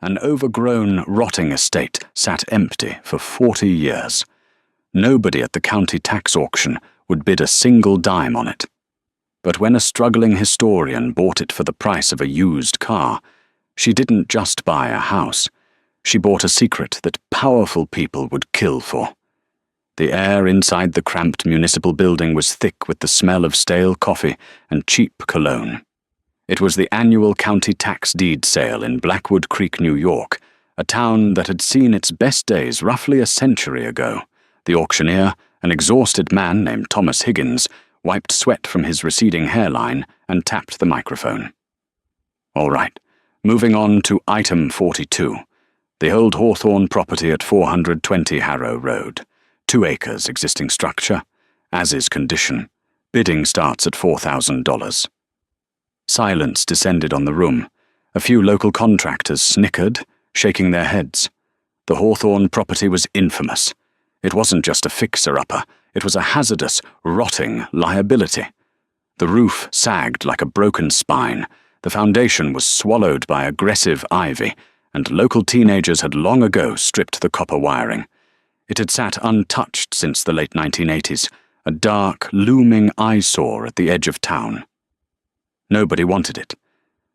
An overgrown, rotting estate sat empty for 40 years. Nobody at the county tax auction would bid a single dime on it. But when a struggling historian bought it for the price of a used car, she didn't just buy a house. She bought a secret that powerful people would kill for. The air inside the cramped municipal building was thick with the smell of stale coffee and cheap cologne. It was the annual county tax deed sale in Blackwood Creek, New York, a town that had seen its best days roughly a century ago. The auctioneer, an exhausted man named Thomas Higgins, wiped sweat from his receding hairline and tapped the microphone. All right, moving on to item 42, the old Hawthorne property at 420 Harrow Road. 2 acres existing structure, as is condition. Bidding starts at $4,000. Silence descended on the room. A few local contractors snickered, shaking their heads. The Hawthorne property was infamous. It wasn't just a fixer-upper, it was a hazardous, rotting liability. The roof sagged like a broken spine, the foundation was swallowed by aggressive ivy, and local teenagers had long ago stripped the copper wiring. It had sat untouched since the late 1980s, a dark, looming eyesore at the edge of town. Nobody wanted it.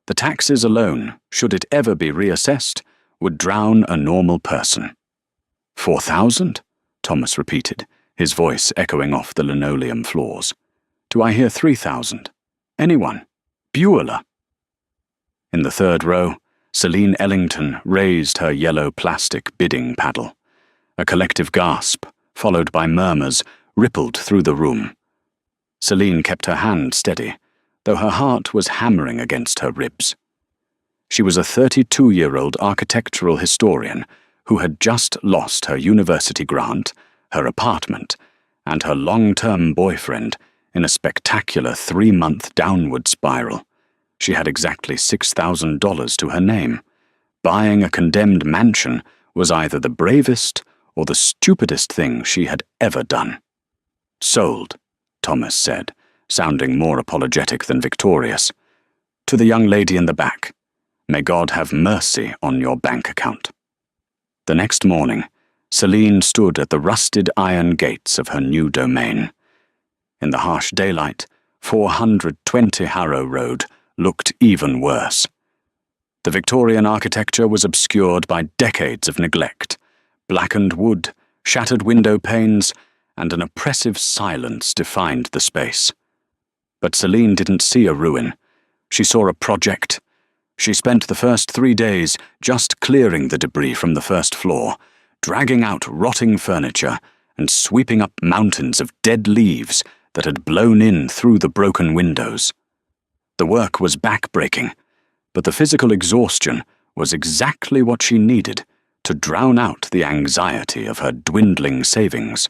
The taxes alone, should it ever be reassessed, would drown a normal person. 4,000? Thomas repeated, his voice echoing off the linoleum floors. Do I hear 3,000? Anyone? Bueller? In the third row, Celine Ellington raised her yellow plastic bidding paddle. A collective gasp, followed by murmurs, rippled through the room. Celine kept her hand steady, though her heart was hammering against her ribs. She was a 32-year-old architectural historian who had just lost her university grant, her apartment, and her long-term boyfriend in a spectacular 3-month downward spiral. She had exactly $6,000 to her name. Buying a condemned mansion was either the bravest or the stupidest thing she had ever done. Sold, Thomas said, sounding more apologetic than victorious. To the young lady in the back, may God have mercy on your bank account. The next morning, Celine stood at the rusted iron gates of her new domain. In the harsh daylight, 420 Harrow Road looked even worse. The Victorian architecture was obscured by decades of neglect. Blackened wood, shattered window panes, and an oppressive silence defined the space. But Celine didn't see a ruin. She saw a project. She spent the first 3 days just clearing the debris from the first floor, dragging out rotting furniture and sweeping up mountains of dead leaves that had blown in through the broken windows. The work was back-breaking, but the physical exhaustion was exactly what she needed to drown out the anxiety of her dwindling savings.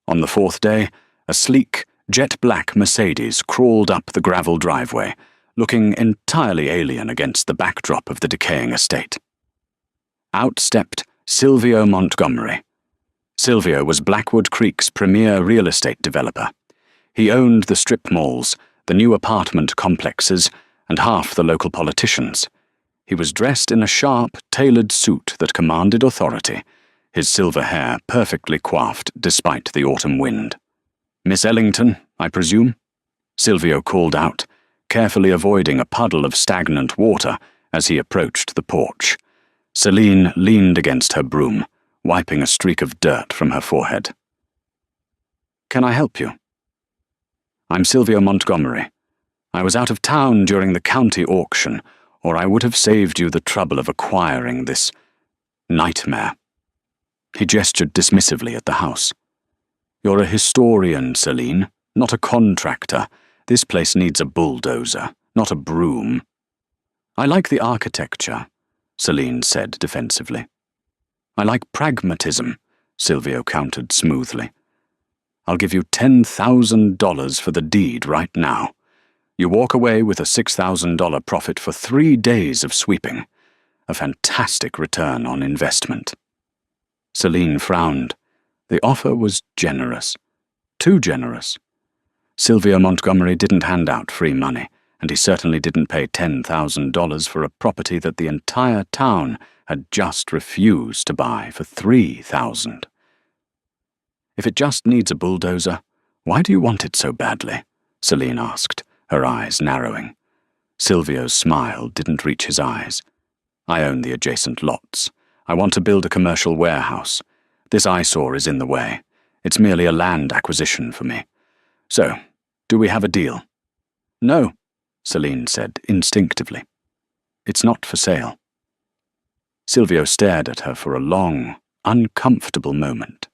On the 4th day, a sleek, jet-black Mercedes crawled up the gravel driveway, looking entirely alien against the backdrop of the decaying estate. Out stepped Silvio Montgomery. Silvio was Blackwood Creek's premier real estate developer. He owned the strip malls, the new apartment complexes, and half the local politicians. He was dressed in a sharp, tailored suit that commanded authority, his silver hair perfectly coiffed despite the autumn wind. "Miss Ellington, I presume?" Silvio called out, carefully avoiding a puddle of stagnant water as he approached the porch. Celine leaned against her broom, wiping a streak of dirt from her forehead. "Can I help you?" "I'm Silvio Montgomery. I was out of town during the county auction, or I would have saved you the trouble of acquiring this nightmare." He gestured dismissively at the house. "You're a historian, Celine, not a contractor. This place needs a bulldozer, not a broom." "I like the architecture," Celine said defensively. "I like pragmatism," Silvio countered smoothly. "I'll give you $10,000 for the deed right now. You walk away with a $6,000 profit for 3 days of sweeping. A fantastic return on investment." Celine frowned. The offer was generous. Too generous. Silvio Montgomery didn't hand out free money, and he certainly didn't pay $10,000 for a property that the entire town had just refused to buy for $3,000. "If it just needs a bulldozer, why do you want it so badly?" Celine asked, her eyes narrowing. Silvio's smile didn't reach his eyes. "I own the adjacent lots. I want to build a commercial warehouse. This eyesore is in the way. It's merely a land acquisition for me. So, do we have a deal?" "No," Celine said instinctively. "It's not for sale." Silvio stared at her for a long, uncomfortable moment.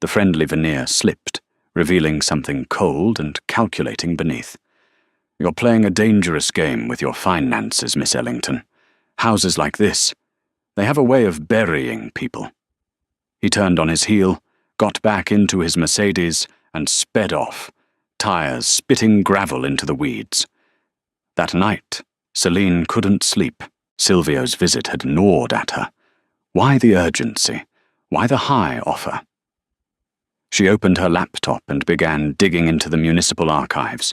The friendly veneer slipped, revealing something cold and calculating beneath. "You're playing a dangerous game with your finances, Miss Ellington. Houses like this, they have a way of burying people." He turned on his heel, got back into his Mercedes, and sped off, tires spitting gravel into the weeds. That night, Celine couldn't sleep. Silvio's visit had gnawed at her. Why the urgency? Why the high offer? She opened her laptop and began digging into the municipal archives.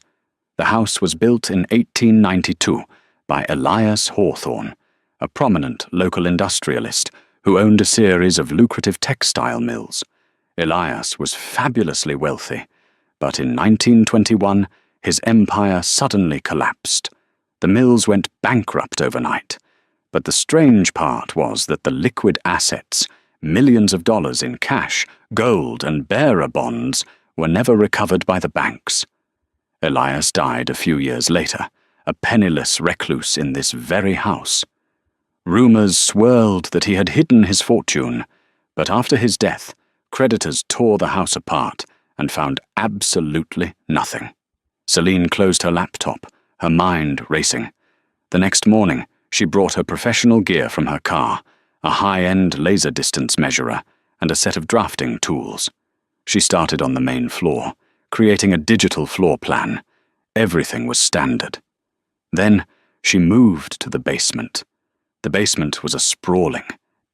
The house was built in 1892 by Elias Hawthorne, a prominent local industrialist who owned a series of lucrative textile mills. Elias was fabulously wealthy, but in 1921 his empire suddenly collapsed. The mills went bankrupt overnight, but the strange part was that the liquid assets, millions of dollars in cash, gold, and bearer bonds, were never recovered by the banks. Elias died a few years later, a penniless recluse in this very house. Rumors swirled that he had hidden his fortune, but after his death, creditors tore the house apart and found absolutely nothing. Celine closed her laptop, her mind racing. The next morning, she brought her professional gear from her car, a high-end laser distance measurer, and a set of drafting tools. She started on the main floor, creating a digital floor plan. Everything was standard. Then she moved to the basement. The basement was a sprawling,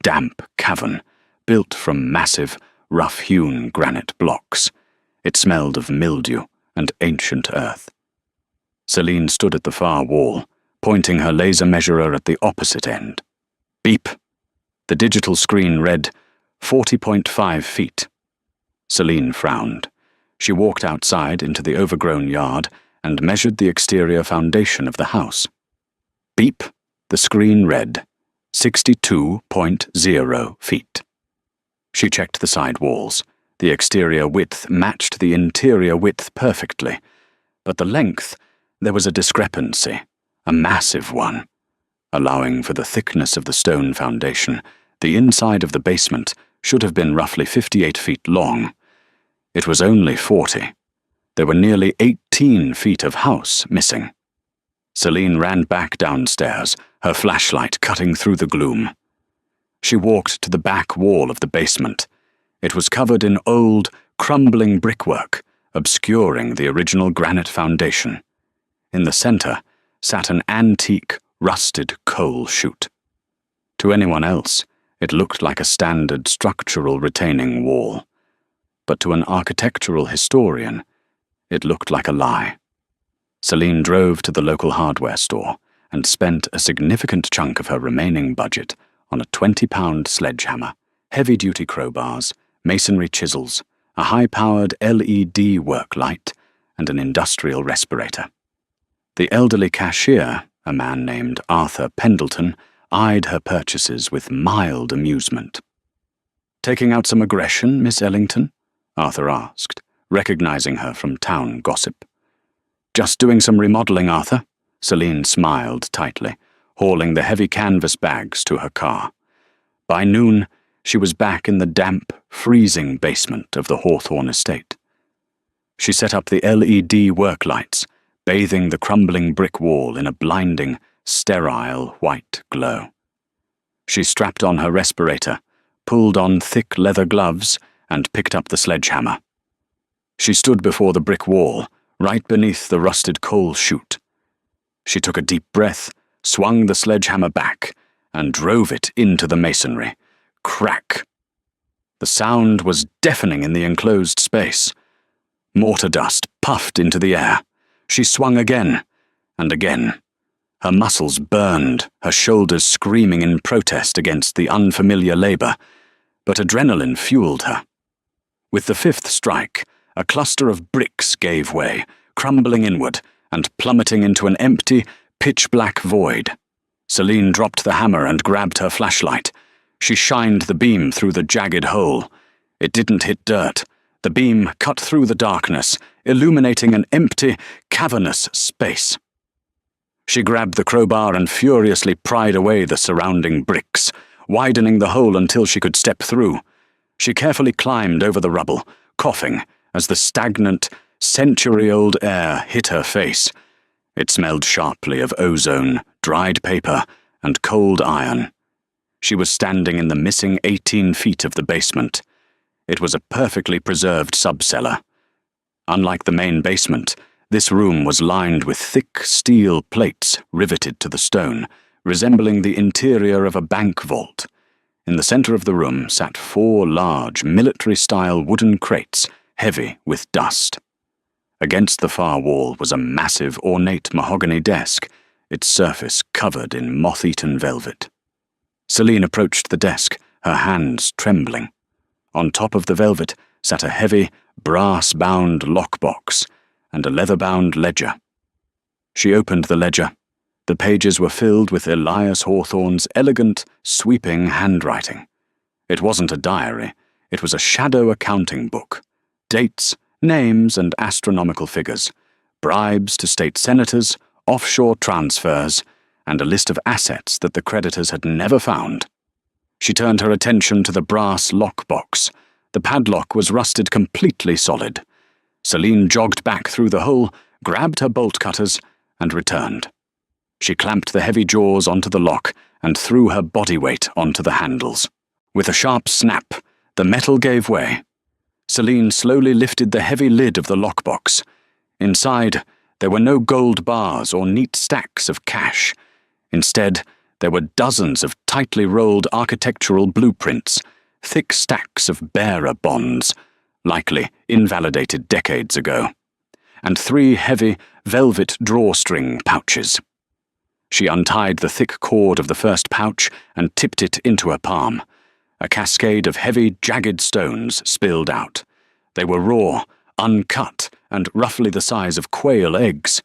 damp cavern, built from massive, rough-hewn granite blocks. It smelled of mildew and ancient earth. Celine stood at the far wall, pointing her laser measurer at the opposite end. Beep! The digital screen read 40.5 feet. Celine frowned. She walked outside into the overgrown yard and measured the exterior foundation of the house. Beep! The screen read 62.0 feet. She checked the side walls. The exterior width matched the interior width perfectly, but the length, there was a discrepancy, a massive one. Allowing for the thickness of the stone foundation, the inside of the basement should have been roughly 58 feet long. It was only 40. There were nearly 18 feet of house missing. Celine ran back downstairs, her flashlight cutting through the gloom. She walked to the back wall of the basement. It was covered in old, crumbling brickwork, obscuring the original granite foundation. In the center sat an antique, rusted coal chute. To anyone else, it looked like a standard structural retaining wall. But to an architectural historian, it looked like a lie. Celine drove to the local hardware store and spent a significant chunk of her remaining budget on a 20-pound sledgehammer, heavy-duty crowbars, masonry chisels, a high-powered LED work light, and an industrial respirator. The elderly cashier, a man named Arthur Pendleton, eyed her purchases with mild amusement. "Taking out some aggression, Miss Ellington?" Arthur asked, recognizing her from town gossip. "Just doing some remodeling, Arthur," Celine smiled tightly, hauling the heavy canvas bags to her car. By noon, she was back in the damp, freezing basement of the Hawthorne estate. She set up the LED work lights, bathing the crumbling brick wall in a blinding, sterile white glow. She strapped on her respirator, pulled on thick leather gloves, and picked up the sledgehammer. She stood before the brick wall, right beneath the rusted coal chute. She took a deep breath, swung the sledgehammer back, and drove it into the masonry. Crack! The sound was deafening in the enclosed space. Mortar dust puffed into the air. She swung again, and again. Her muscles burned, her shoulders screaming in protest against the unfamiliar labor, but adrenaline fueled her. With the fifth strike, a cluster of bricks gave way, crumbling inward and plummeting into an empty, pitch-black void. Celine dropped the hammer and grabbed her flashlight. She shined the beam through the jagged hole. It didn't hit dirt. The beam cut through the darkness, illuminating an empty, cavernous space. She grabbed the crowbar and furiously pried away the surrounding bricks, widening the hole until she could step through. She carefully climbed over the rubble, coughing as the stagnant, century-old air hit her face. It smelled sharply of ozone, dried paper, and cold iron. She was standing in the missing 18 feet of the basement. It was a perfectly preserved subcellar. Unlike the main basement, this room was lined with thick steel plates riveted to the stone, resembling the interior of a bank vault. In the center of the room sat 4 large, military-style wooden crates, heavy with dust. Against the far wall was a massive, ornate mahogany desk, its surface covered in moth-eaten velvet. Celine approached the desk, her hands trembling. On top of the velvet sat a heavy, brass-bound lockbox and a leather-bound ledger. She opened the ledger. The pages were filled with Elias Hawthorne's elegant, sweeping handwriting. It wasn't a diary. It was a shadow accounting book. Dates, names, and astronomical figures, bribes to state senators, offshore transfers, and a list of assets that the creditors had never found. She turned her attention to the brass lockbox. The padlock was rusted completely solid. Celine jogged back through the hole, grabbed her bolt cutters, and returned. She clamped the heavy jaws onto the lock and threw her body weight onto the handles. With a sharp snap, the metal gave way. Celine slowly lifted the heavy lid of the lockbox. Inside, there were no gold bars or neat stacks of cash. Instead, there were dozens of tightly rolled architectural blueprints, thick stacks of bearer bonds, likely invalidated decades ago, and 3 heavy, velvet drawstring pouches. She untied the thick cord of the first pouch and tipped it into her palm. A cascade of heavy, jagged stones spilled out. They were raw, uncut, and roughly the size of quail eggs.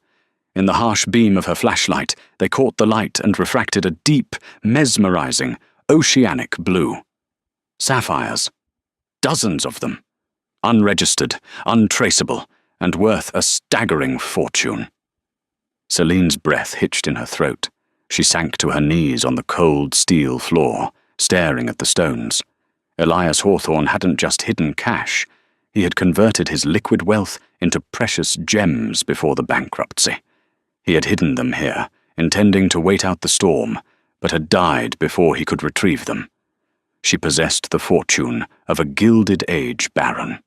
In the harsh beam of her flashlight, they caught the light and refracted a deep, mesmerizing, oceanic blue. Sapphires. Dozens of them. Unregistered, untraceable, and worth a staggering fortune. Celine's breath hitched in her throat. She sank to her knees on the cold steel floor, staring at the stones. Elias Hawthorne hadn't just hidden cash. He had converted his liquid wealth into precious gems before the bankruptcy. He had hidden them here, intending to wait out the storm, but had died before he could retrieve them. She possessed the fortune of a Gilded Age baron.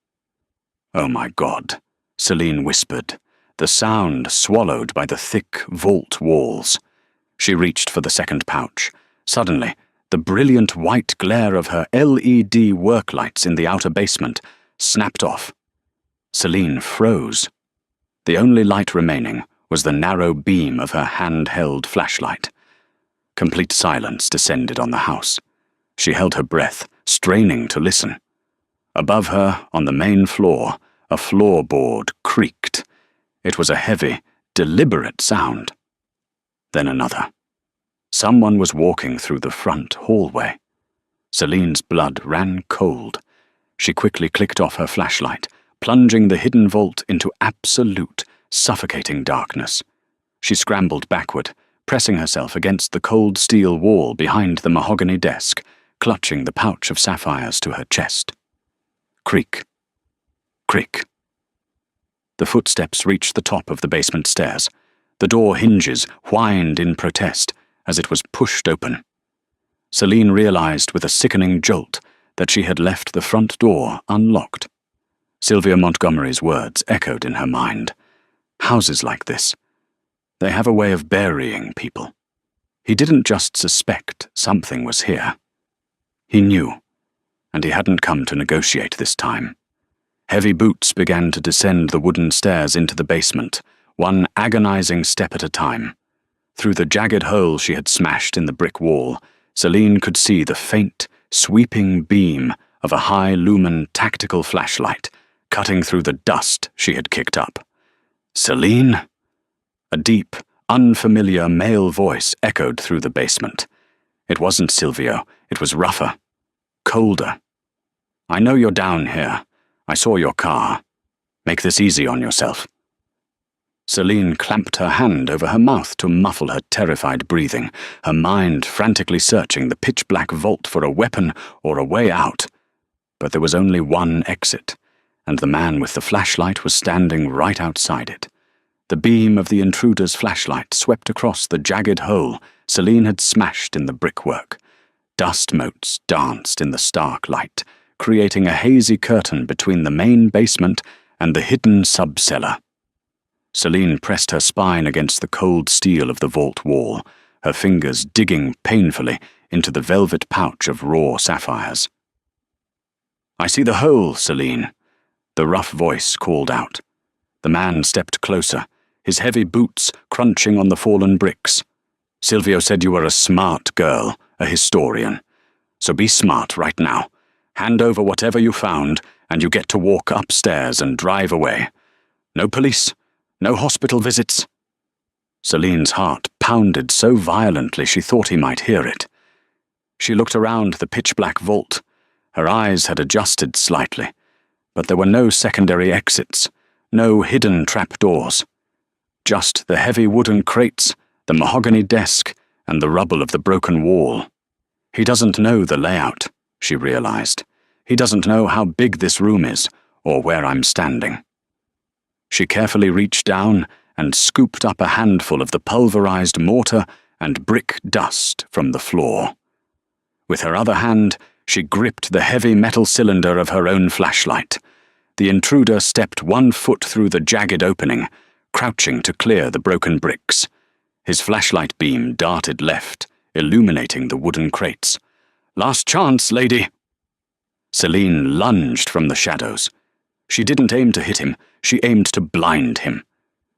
"Oh my God," Celine whispered, the sound swallowed by the thick vault walls. She reached for the second pouch. Suddenly, the brilliant white glare of her LED work lights in the outer basement snapped off. Celine froze. The only light remaining was the narrow beam of her hand-held flashlight. Complete silence descended on the house. She held her breath, straining to listen. Above her, on the main floor, a floorboard creaked. It was a heavy, deliberate sound. Then another. Someone was walking through the front hallway. Celine's blood ran cold. She quickly clicked off her flashlight, plunging the hidden vault into absolute, suffocating darkness. She scrambled backward, pressing herself against the cold steel wall behind the mahogany desk, clutching the pouch of sapphires to her chest. Creak. Creak. The footsteps reached the top of the basement stairs. The door hinges whined in protest as it was pushed open. Celine realized with a sickening jolt that she had left the front door unlocked. Sylvia Montgomery's words echoed in her mind. Houses like this. They have a way of burying people. He didn't just suspect something was here. He knew, and he hadn't come to negotiate this time. Heavy boots began to descend the wooden stairs into the basement, one agonizing step at a time. Through the jagged hole she had smashed in the brick wall, Celine could see the faint, sweeping beam of a high-lumen tactical flashlight cutting through the dust she had kicked up. "Celine?" A deep, unfamiliar male voice echoed through the basement. It wasn't Silvio. It was rougher, colder. "I know you're down here. I saw your car. Make this easy on yourself." Celine clamped her hand over her mouth to muffle her terrified breathing, her mind frantically searching the pitch-black vault for a weapon or a way out. But there was only one exit, and the man with the flashlight was standing right outside it. The beam of the intruder's flashlight swept across the jagged hole Celine had smashed in the brickwork. Dust motes danced in the stark light, creating a hazy curtain between the main basement and the hidden sub-cellar. Celine pressed her spine against the cold steel of the vault wall, her fingers digging painfully into the velvet pouch of raw sapphires. "I see the hole, Celine," the rough voice called out. The man stepped closer, his heavy boots crunching on the fallen bricks. "Silvio said you were a smart girl, a historian. So be smart right now. Hand over whatever you found, and you get to walk upstairs and drive away. No police, no hospital visits." Celine's heart pounded so violently she thought he might hear it. She looked around the pitch-black vault. Her eyes had adjusted slightly, but there were no secondary exits, no hidden trapdoors. Just the heavy wooden crates, the mahogany desk, and the rubble of the broken wall. He doesn't know the layout, she realized. He doesn't know how big this room is, or where I'm standing. She carefully reached down and scooped up a handful of the pulverized mortar and brick dust from the floor. With her other hand, she gripped the heavy metal cylinder of her own flashlight. The intruder stepped 1 foot through the jagged opening, crouching to clear the broken bricks. His flashlight beam darted left, illuminating the wooden crates. "Last chance, lady!" Celine lunged from the shadows. She didn't aim to hit him, she aimed to blind him.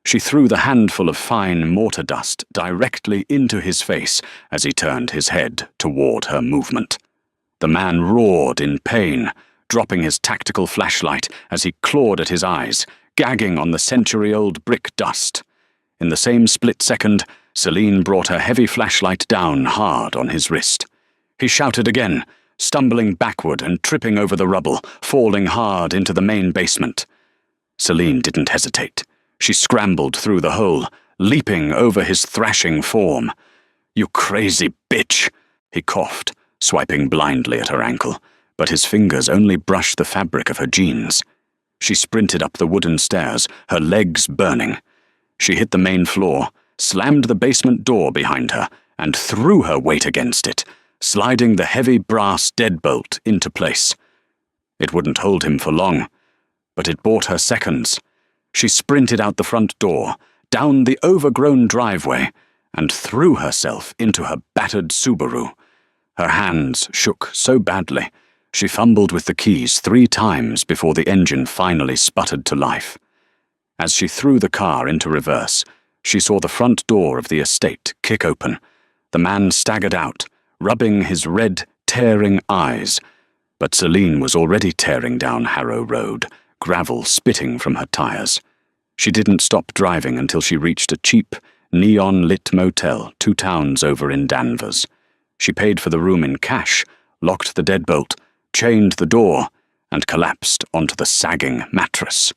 She threw the handful of fine mortar dust directly into his face as he turned his head toward her movement. The man roared in pain, dropping his tactical flashlight as he clawed at his eyes, gagging on the century-old brick dust. In the same split second, Celine brought her heavy flashlight down hard on his wrist. He shouted again, stumbling backward and tripping over the rubble, falling hard into the main basement. Celine didn't hesitate. She scrambled through the hole, leaping over his thrashing form. "You crazy bitch!" he coughed, swiping blindly at her ankle, but his fingers only brushed the fabric of her jeans. She sprinted up the wooden stairs, her legs burning. She hit the main floor, slammed the basement door behind her, and threw her weight against it, sliding the heavy brass deadbolt into place. It wouldn't hold him for long, but it bought her seconds. She sprinted out the front door, down the overgrown driveway, and threw herself into her battered Subaru. Her hands shook so badly, she fumbled with the keys 3 times before the engine finally sputtered to life. As she threw the car into reverse, she saw the front door of the estate kick open. The man staggered out, rubbing his red, tearing eyes. But Celine was already tearing down Harrow Road, gravel spitting from her tires. She didn't stop driving until she reached a cheap, neon-lit motel 2 towns over in Danvers. She paid for the room in cash, locked the deadbolt, chained the door, and collapsed onto the sagging mattress.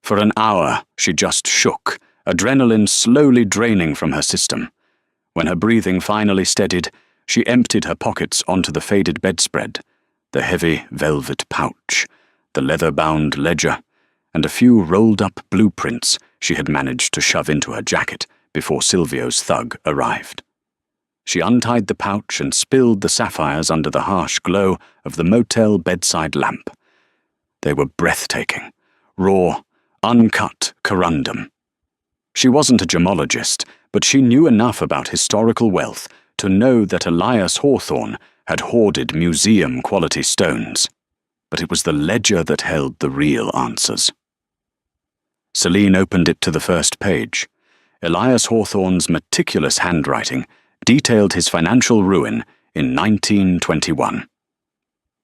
For an hour, she just shook, adrenaline slowly draining from her system. When her breathing finally steadied, she emptied her pockets onto the faded bedspread, the heavy velvet pouch, the leather-bound ledger, and a few rolled-up blueprints she had managed to shove into her jacket before Silvio's thug arrived. She untied the pouch and spilled the sapphires under the harsh glow of the motel bedside lamp. They were breathtaking, raw, uncut corundum. She wasn't a gemologist, but she knew enough about historical wealth to know that Elias Hawthorne had hoarded museum-quality stones. But it was the ledger that held the real answers. Celine opened it to the first page. Elias Hawthorne's meticulous handwriting detailed his financial ruin in 1921.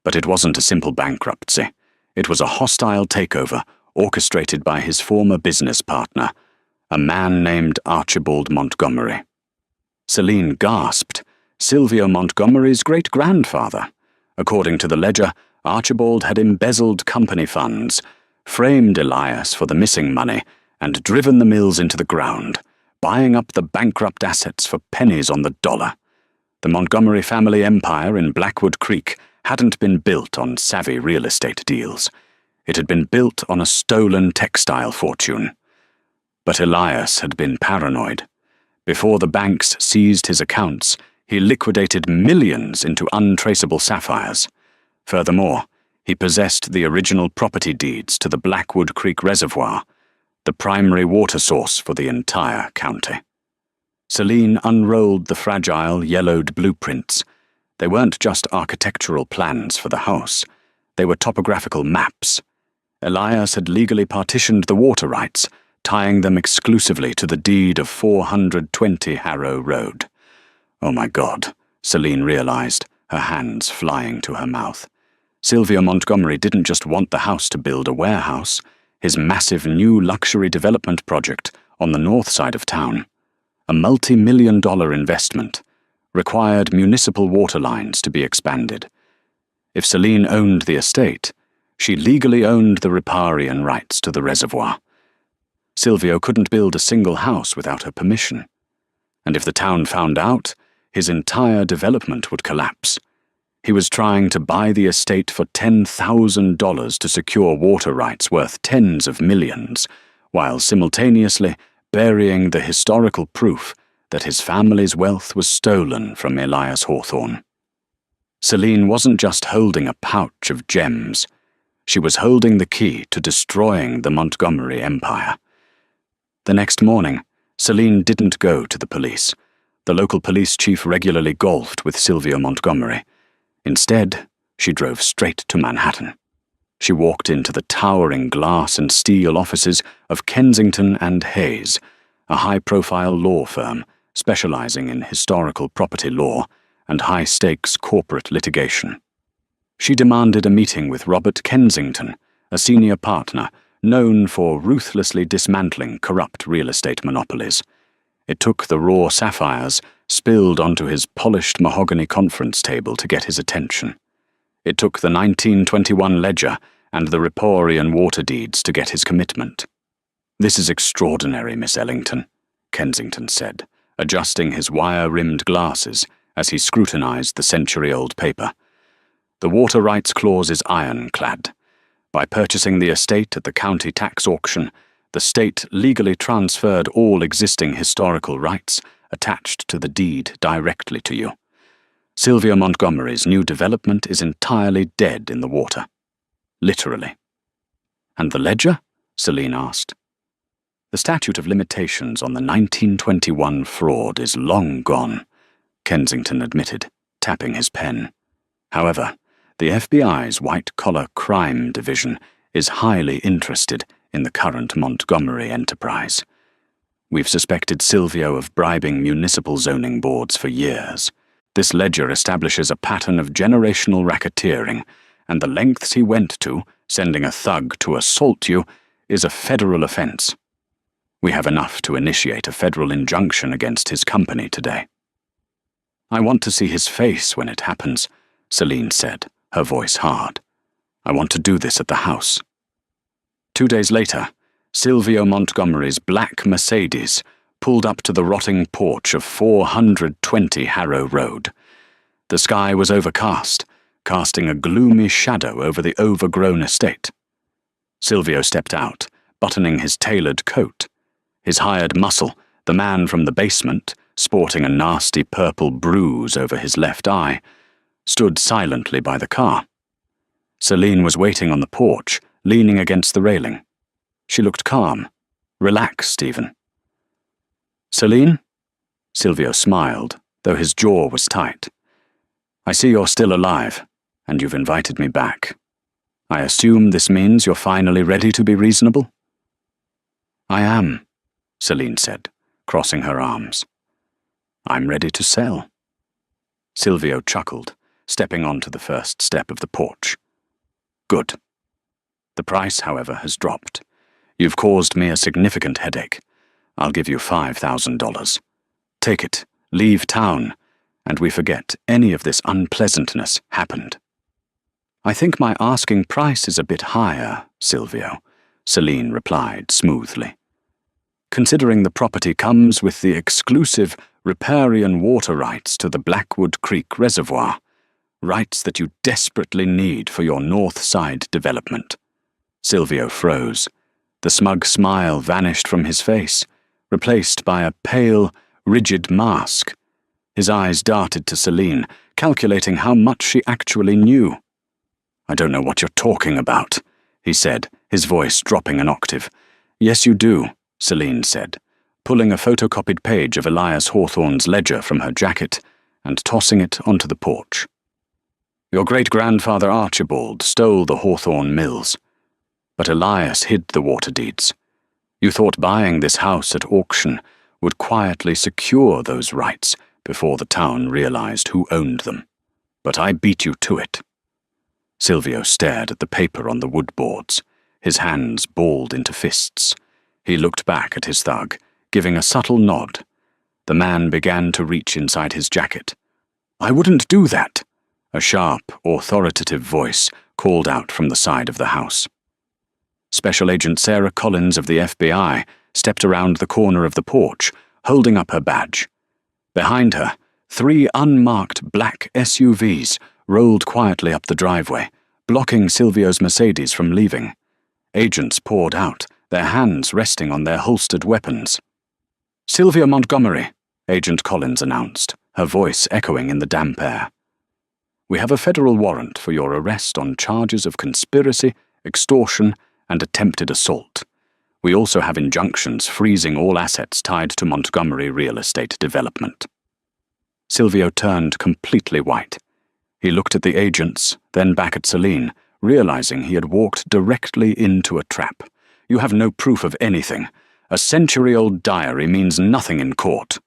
But it wasn't a simple bankruptcy. It was a hostile takeover orchestrated by his former business partner, a man named Archibald Montgomery. Celine gasped. Silvio Montgomery's great-grandfather. According to the ledger, Archibald had embezzled company funds, framed Elias for the missing money, and driven the mills into the ground, buying up the bankrupt assets for pennies on the dollar. The Montgomery family empire in Blackwood Creek hadn't been built on savvy real estate deals. It had been built on a stolen textile fortune. But Elias had been paranoid. Before the banks seized his accounts, he liquidated millions into untraceable sapphires. Furthermore, he possessed the original property deeds to the Blackwood Creek Reservoir, the primary water source for the entire county. Celine unrolled the fragile, yellowed blueprints. They weren't just architectural plans for the house. They were topographical maps. Elias had legally partitioned the water rights, tying them exclusively to the deed of 420 Harrow Road. Oh my God, Celine realized, her hands flying to her mouth. Silvio Montgomery didn't just want the house to build a warehouse. His massive new luxury development project on the north side of town, a multi-million-dollar investment, required municipal water lines to be expanded. If Celine owned the estate, she legally owned the riparian rights to the reservoir. Silvio couldn't build a single house without her permission. And if the town found out, his entire development would collapse. He was trying to buy the estate for $10,000 to secure water rights worth tens of millions, while simultaneously burying the historical proof that his family's wealth was stolen from Elias Hawthorne. Celine wasn't just holding a pouch of gems. She was holding the key to destroying the Montgomery empire. The next morning, Celine didn't go to the police. The local police chief regularly golfed with Silvio Montgomery. Instead, she drove straight to Manhattan. She walked into the towering glass and steel offices of Kensington and Hayes, a high-profile law firm specializing in historical property law and high-stakes corporate litigation. She demanded a meeting with Robert Kensington, a senior partner known for ruthlessly dismantling corrupt real estate monopolies. It took the raw sapphires spilled onto his polished mahogany conference table to get his attention. It took the 1921 ledger and the riparian water deeds to get his commitment. "This is extraordinary, Miss Ellington," Kensington said, adjusting his wire-rimmed glasses as he scrutinized the century-old paper. "The water rights clause is ironclad. By purchasing the estate at the county tax auction, the state legally transferred all existing historical rights attached to the deed directly to you. Silvio Montgomery's new development is entirely dead in the water. Literally." "And the ledger?" Celine asked. "The statute of limitations on the 1921 fraud is long gone," Kensington admitted, tapping his pen. "However, the FBI's white-collar crime division is highly interested in the current Montgomery enterprise. We've suspected Silvio of bribing municipal zoning boards for years. This ledger establishes a pattern of generational racketeering, and the lengths he went to, sending a thug to assault you, is a federal offense. We have enough to initiate a federal injunction against his company today." "I want to see his face when it happens," Celine said, her voice hard. "I want to do this at the house." 2 days later, Silvio Montgomery's black Mercedes pulled up to the rotting porch of 420 Harrow Road. The sky was overcast, casting a gloomy shadow over the overgrown estate. Silvio stepped out, buttoning his tailored coat. His hired muscle, the man from the basement, sporting a nasty purple bruise over his left eye, stood silently by the car. Celine was waiting on the porch, leaning against the railing. She looked calm, relaxed even. "Celine?" Silvio smiled, though his jaw was tight. "I see you're still alive, and you've invited me back. I assume this means you're finally ready to be reasonable?" I am, Celine said, crossing her arms. I'm ready to sell. Silvio chuckled, stepping onto the first step of the porch. Good. The price, however, has dropped. You've caused me a significant headache. I'll give you $5,000. Take it, leave town, and we forget any of this unpleasantness happened. I think my asking price is a bit higher, Silvio, Celine replied smoothly. Considering the property comes with the exclusive riparian water rights to the Blackwood Creek Reservoir, rights that you desperately need for your North Side development. Silvio froze. The smug smile vanished from his face, replaced by a pale, rigid mask. His eyes darted to Celine, calculating how much she actually knew. I don't know what you're talking about, he said, his voice dropping an octave. Yes, you do, Celine said, pulling a photocopied page of Elias Hawthorne's ledger from her jacket and tossing it onto the porch. Your great-grandfather Archibald stole the Hawthorne mills, but Elias hid the water deeds. You thought buying this house at auction would quietly secure those rights before the town realized who owned them. But I beat you to it. Silvio stared at the paper on the wood boards, his hands balled into fists. He looked back at his thug, giving a subtle nod. The man began to reach inside his jacket. I wouldn't do that, a sharp, authoritative voice called out from the side of the house. Special Agent Sarah Collins of the FBI stepped around the corner of the porch, holding up her badge. Behind her, 3 unmarked black SUVs rolled quietly up the driveway, blocking Silvio's Mercedes from leaving. Agents poured out, their hands resting on their holstered weapons. Silvio Montgomery, Agent Collins announced, her voice echoing in the damp air. We have a federal warrant for your arrest on charges of conspiracy, extortion, and attempted assault. We also have injunctions freezing all assets tied to Montgomery real estate development. Silvio turned completely white. He looked at the agents, then back at Celine, realizing he had walked directly into a trap. You have no proof of anything. A century-old diary means nothing in court.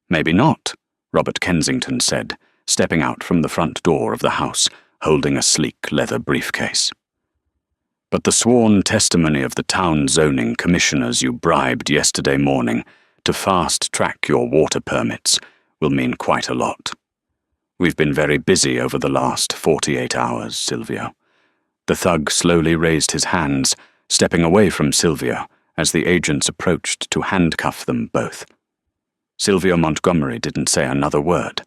Maybe not, Robert Kensington said, stepping out from the front door of the house, holding a sleek leather briefcase. But the sworn testimony of the town zoning commissioners you bribed yesterday morning to fast-track your water permits will mean quite a lot. We've been very busy over the last 48 hours, Silvio. The thug slowly raised his hands, stepping away from Silvio as the agents approached to handcuff them both. Silvio Montgomery didn't say another word.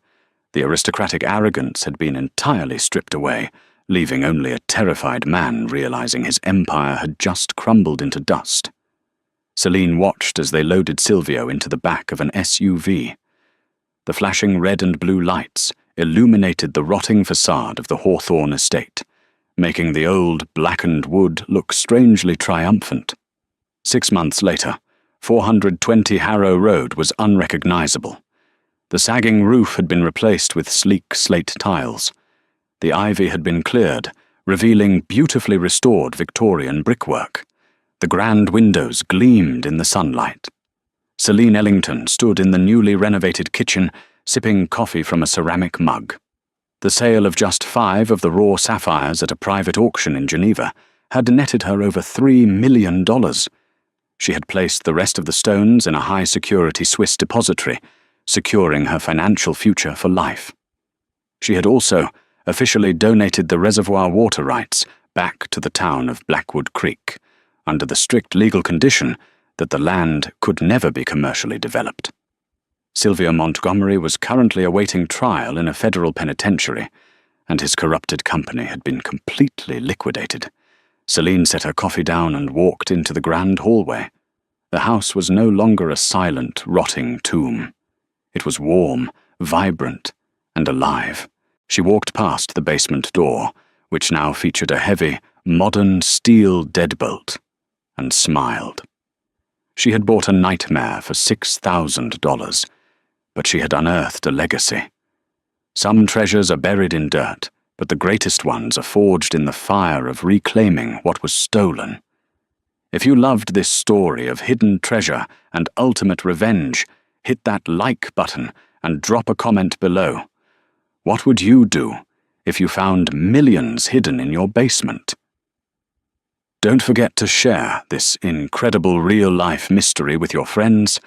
The aristocratic arrogance had been entirely stripped away, leaving only a terrified man realizing his empire had just crumbled into dust. Celine watched as they loaded Silvio into the back of an SUV. The flashing red and blue lights illuminated the rotting facade of the Hawthorne estate, making the old, blackened wood look strangely triumphant. 6 months later, 420 Harrow Road was unrecognizable. The sagging roof had been replaced with sleek slate tiles. The ivy had been cleared, revealing beautifully restored Victorian brickwork. The grand windows gleamed in the sunlight. Celine Ellington stood in the newly renovated kitchen, sipping coffee from a ceramic mug. The sale of just 5 of the raw sapphires at a private auction in Geneva had netted her over $3 million. She had placed the rest of the stones in a high-security Swiss depository, securing her financial future for life. She had also officially donated the reservoir water rights back to the town of Blackwood Creek, under the strict legal condition that the land could never be commercially developed. Silvio Montgomery was currently awaiting trial in a federal penitentiary, and his corrupted company had been completely liquidated. Celine set her coffee down and walked into the grand hallway. The house was no longer a silent, rotting tomb. It was warm, vibrant, and alive. She walked past the basement door, which now featured a heavy, modern steel deadbolt, and smiled. She had bought a nightmare for $6,000, but she had unearthed a legacy. Some treasures are buried in dirt, but the greatest ones are forged in the fire of reclaiming what was stolen. If you loved this story of hidden treasure and ultimate revenge, hit that like button and drop a comment below. What would you do if you found millions hidden in your basement? Don't forget to share this incredible real-life mystery with your friends,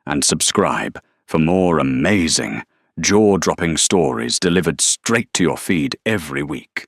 and subscribe for more amazing, jaw-dropping stories delivered straight to your feed every week.